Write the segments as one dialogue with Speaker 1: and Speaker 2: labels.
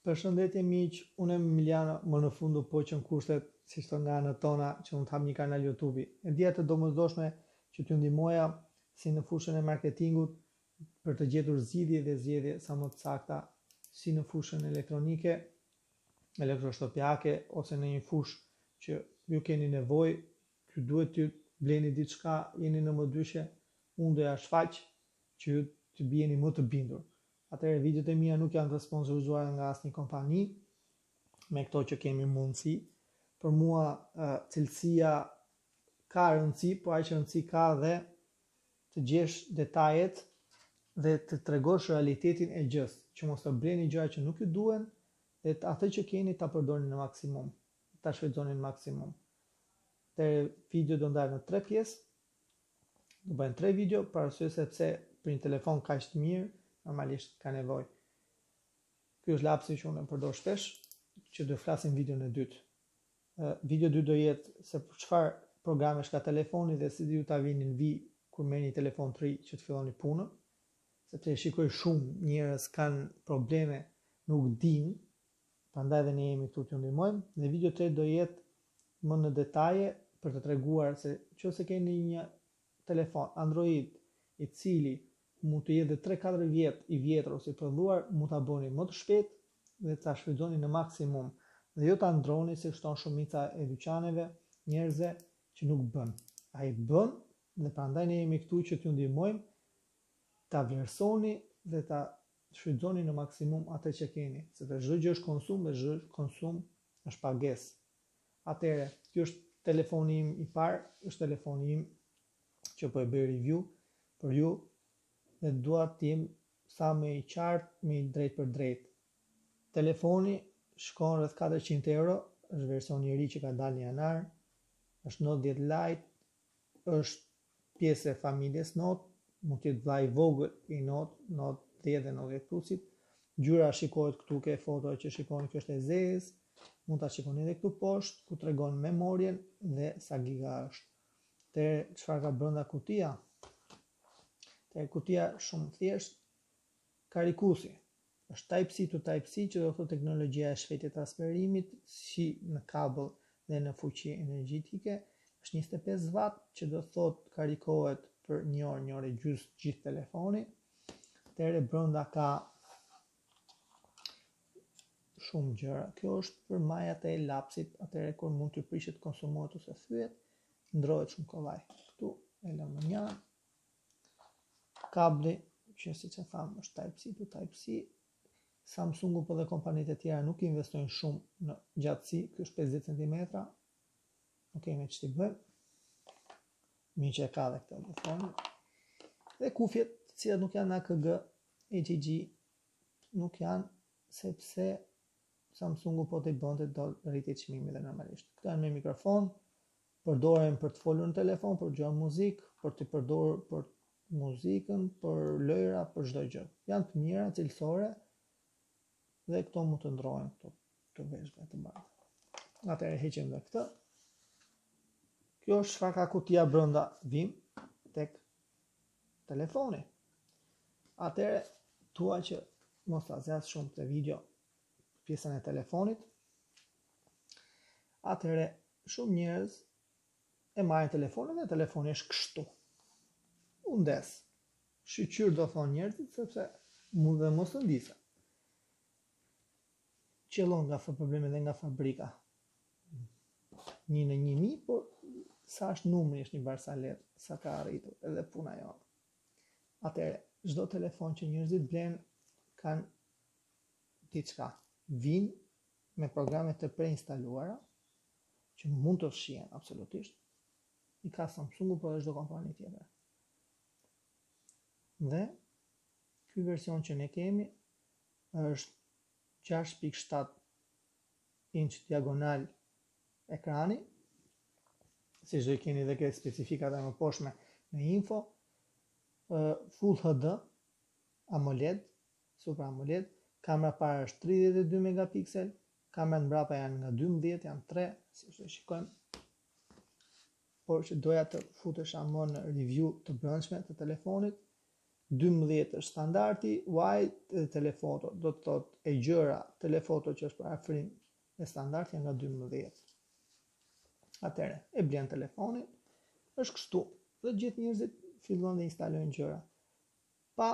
Speaker 1: Përshëndetje miq, unë jam Emiliano, më në fund do poqën kushtet si shto nga anët tona që unë të hap një kanal YouTube-i. E dia të domosdoshme që t'ju ndihmoja si në fushën e marketingut për të gjetur zgjidhje dhe zgjedhje sa më të sakta, si në fushën elektronike, elektroshtopjake ose në një fushë që ju keni nevojë, ju duhet të bleni diçka, jeni në mëdyshe, unë do ja shfaq që ju të bijeni më të bindur. Atëherë videot e mia nuk janë të sponsorizuara nga asnjë kompani, me këto që kemi mundësi. Për mua cilësia ka rëndësi, po aq rëndësi ka dhe të gjesh detajet dhe të tregosh realitetin e gjës, që mos të bleni gjëra që nuk ju duhen dhe atë që keni ta përdorni në maksimum, ta shfrytëzoni në maksimum. Te video do ndahet në 3 pjesë. Do bëjmë 3 video për arsye sepse për një telefon kaq të mirë normalisht ka nevojë. Ky është lapsi që unë e përdor shpesh, që do flasim videon e dytë. Video 2 do jetë se për çfarë programesh ka telefoni dhe si ju ta vini në vi kur merrni një telefon të ri që të filloni punën, sepse shikoj shumë njerëz kanë probleme, nuk dinë, prandaj dhe ne jemi këtu t'ju ndihmojmë. Dhe video 3 do jetë më në detaje për të treguar se nëse keni një telefon Android i cili mund të jetë 3-4 vjet i vjetër ose i prodhuar, mund ta bëni më të shpejt dhe ta shfrytëzoni në maksimum. Dhe jo ta ndroni si shton shumica e dyqaneve, njerëzve që nuk bën. Ai bën dhe prandaj ne jemi këtu që t'ju ndihmojmë ta vlerësoni dhe ta shfrytëzoni në maksimum atë që keni, sepse çdo gjë është konsum dhe çdo konsum është pagesë. Atëherë, ky është telefoni im i parë, është telefoni im që po e bëj review për ju dhe dua të jem sa më i qartë, më i drejt për drejt. Telefoni shkon rreth 400 euro, është versioni i ri që ka dalë në janar, është Note 10 Lite, është pjesë e familjes Note, mund të jetë vllai i vogël i Note 10 dhe Note 10 Plusit. Gjyra shikohet këtu ke foto që shikoni, kjo është e zezë, mund ta shikoni edhe këtu poshtë ku tregon memorien dhe sa giga është. Te çfarë ka brenda kutia? Te kutia shumë thjesht, karikusi. Është Type-C to Type-C, që do thotë teknologjia e shpejtë e transferimit, si në kabël dhe në fuqi energjetike. Është 25 watt, që do thotë karikohet për 1 orë e gjysmë gjithë telefoni. Atëherë brenda ka shumë gjëra. Kjo është për majat e lapsit, atëherë kur mund të prishet, konsumohet ose thyet, ndrohet shumë kollaj. Këtu e lëmë në një. Kabli, që siç e tham, është Type-C to Type-C. Samsungu po dhe kompanitë e tjera nuk investojnë shumë në gjatësi, ky është 50 cm. Nuk kemi ç'ti bëjmë. Miq e ka dhe këtë telefon. Dhe kufjet, të cilat nuk janë AKG, AGG, nuk janë sepse Samsungu po të i bënte do rriti çmimi dhe normalisht. Këto janë me mikrofon, përdoren për të folur në telefon, për dëgjuar muzikë, për të përdorur për muzikën, për lojra, për çdo gjë. Janë të mira, cilësore dhe këto mund të ndrohen këto veshje të bardha. Atëherë heqim dhe këtë. Kjo është çfarë ka kutia brenda vim tek telefoni. Atëherë tua që mos ta zgjas shumë këtë video pjesën e telefonit. Atëherë shumë njerëz e marrin telefonin dhe telefoni është kështu. Undes. Shqyr do thonë njerëzit, sepse mund dhe mos të ndisa. Qellon nga probleme dhe nga fabrika. 1 në 1000, por sa është numri, është një barsalet, sa ka arritur, edhe puna jonë. Atëherë, çdo telefon që njerëzit blen kanë diçka. Vin me programe të preinstaluara që mund të fshihen absolutisht. I ka Samsungu por edhe çdo kompani tjetër. Dhe ky version që ne kemi është 6.7 inch diagonal ekrani, si çdo i keni dhe ke specifikat e më poshtme në info, Full HD, AMOLED, Super AMOLED, kamera para është 32 megapiksel, kamerat mbrapa janë nga 12, janë 3, si që shikojmë. Por që doja të futesha më në review të brendshme të telefonit, 12 është standardi, wide dhe telefoto, do të thotë e gjëra, telefoto që është për afrim e standardi nga 12. Atëre, e blen telefonin, është kështu, dhe gjithë njerëzit fillon dhe instalojnë gjëra, pa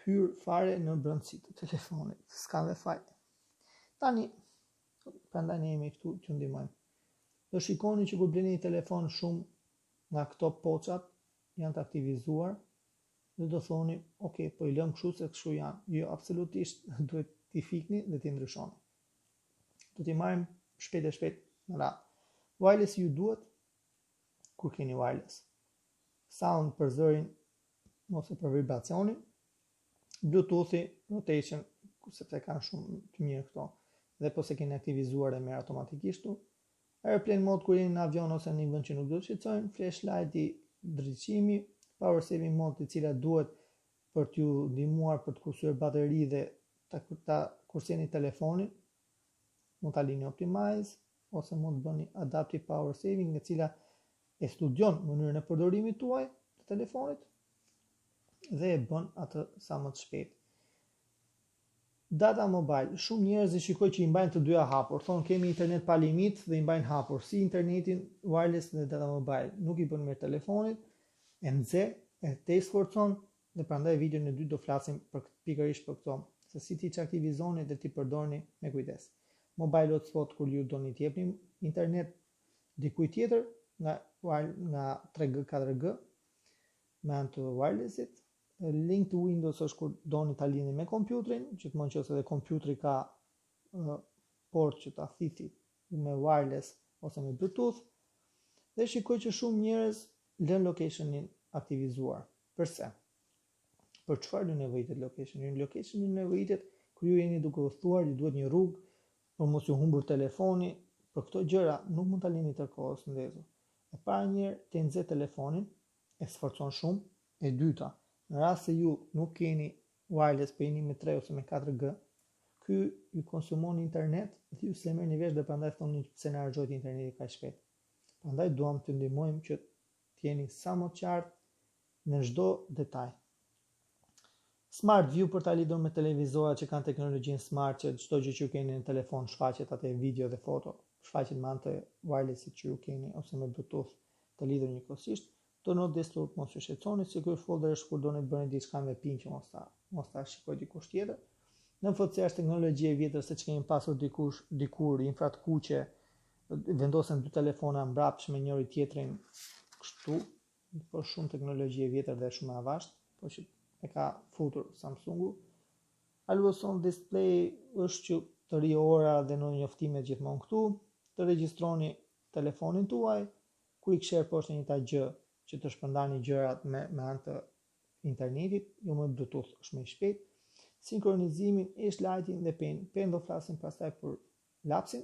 Speaker 1: hyrë fare në brendësi të telefonit, s'ka dhe faj. Tani, prandaj ne jemi këtu t'ju ndihmojmë. Do shikoni që kur bleni një telefon shumë nga këto poçat janë të aktivizuar, dhe do thoni, ok, po i lëm kështu se kështu janë. Jo, absolutisht duhet t'i fikni dhe t'i ndryshoni. Do t'i marrim shpejt e shpejt në radhë. Wireless ju duhet kur keni wireless. Sound për zërin ose për vibracionin, Bluetoothi, rotation, sepse kanë shumë të mirë këto. Dhe po se keni aktivizuar e merr automatikisht tu. Airplane mode kur jeni në avion ose në një vend që nuk do të shqetësojnë, flashlighti, drejtimi, power saving mode, të cilat duhet për t'ju ndihmuar për të kursyer bateri dhe ta kurseni telefonin, mund ta lini optimize ose mund të bëni adaptive power saving, e cila e studion mënyrën e përdorimit tuaj të telefonit dhe e bën atë sa më të shpejt. Data mobile, shumë njerëz i shikoj që i mbajnë të dyja hapur, thonë kemi internet pa limit dhe i mbajnë hapur, si internetin, wireless dhe data mobile, nuk i bën mirë telefonit, e nxeh, e te sforcon, dhe prandaj videon e dytë do flasim pikërisht për këto, se si ti aktivizoni dhe ti përdorni me kujdes. Mobile hotspot kur ju doni t'i jepni internet dikujt tjetër nga 3G, 4G, me anë të wirelessit. Link to Windows është kur doni ta lidhni me kompjuterin, gjithmonë nëse edhe kompjuteri ka port që ta thithë me wireless ose me Bluetooth. Dhe shikoj që shumë njerëz lën locationin aktivizuar. Përse? Për çfarë ju nevojitet location? Location ju nevojitet kur ju jeni duke udhëtuar, ju duhet një rrugë për mos ju humbur telefoni, për këto gjëra nuk mund ta lini tërkohës ndezur. E para një të nxeh telefonin, e sforcon shumë, e dyta në rast se ju nuk keni wireless, po jeni me 3 ose me 4G, ky ju konsumon internet dhe ju s'e merrni vesh dhe prandaj thoni pse na harxhohet interneti kaq shpejt. Prandaj duam t'ju ndihmojmë që t'jeni sa më qartë në çdo detaj. Smart View për ta lidhur me televizorat që kanë teknologjinë smart, që çdo gjë që ju keni në telefon shfaqet atë video dhe foto, shfaqet me anë të wirelessit që ju keni ose me Bluetooth të lidhur njëkohësisht. Do not disturb, mos ju shqetësoni, se ky folder është kur doni të bëni diçka me PIN që mos ta shikoj dikush tjetër. NFC është teknologji e vjetër, se ç'kemi pasur dikur infrat kuqe, vendosen dy telefona mbrapsht me njëri tjetrin kështu, por shumë teknologji e vjetër dhe shumë e avashtë, por që e ka futur Samsungu. Always on display është që të ri ora dhe në njoftimet gjithmonë këtu, të regjistroni telefonin tuaj, quick share poshtë një ta gjë që të shpërndani gjërat me anë të internetit, jo me Bluetooth është më i shpejt. Sinkronizimin, edge lighting dhe pen do flasim pastaj për lapsin.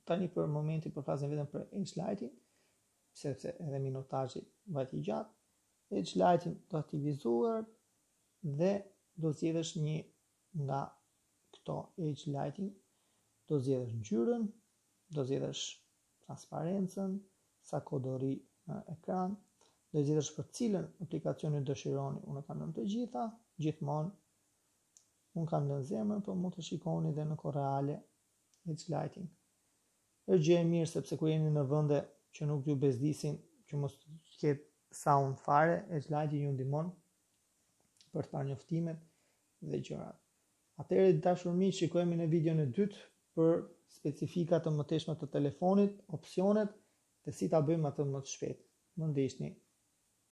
Speaker 1: Tani për momentin po flasim vetëm për edge lighting, sepse edhe minutazhi vajti gjatë. Edge lighting do aktivizuar dhe do zgjedhësh një nga këto edge lighting, do zgjedhësh ngjyrën, do zgjedhësh transparencën, sa kohë do rri në ekran, do zgjedhësh për cilën aplikacion ju dëshironi. Unë kam lënë të gjitha, gjithmonë. Unë kam lënë zemrën, por mund të shikoni dhe në kohë reale edge lighting. Është gjë e mirë sepse kur jeni në vende që nuk ju bezdisin, që mos ketë sound fare, edge lighting ju ndihmon për të parë njoftimet dhe gjërat. Atëherë dashur miq, shikojmë në videon e dytë për specifikat të mëtejshme të telefonit, opsionet dhe si ta bëjmë atë më të shpejt. Më ndihni.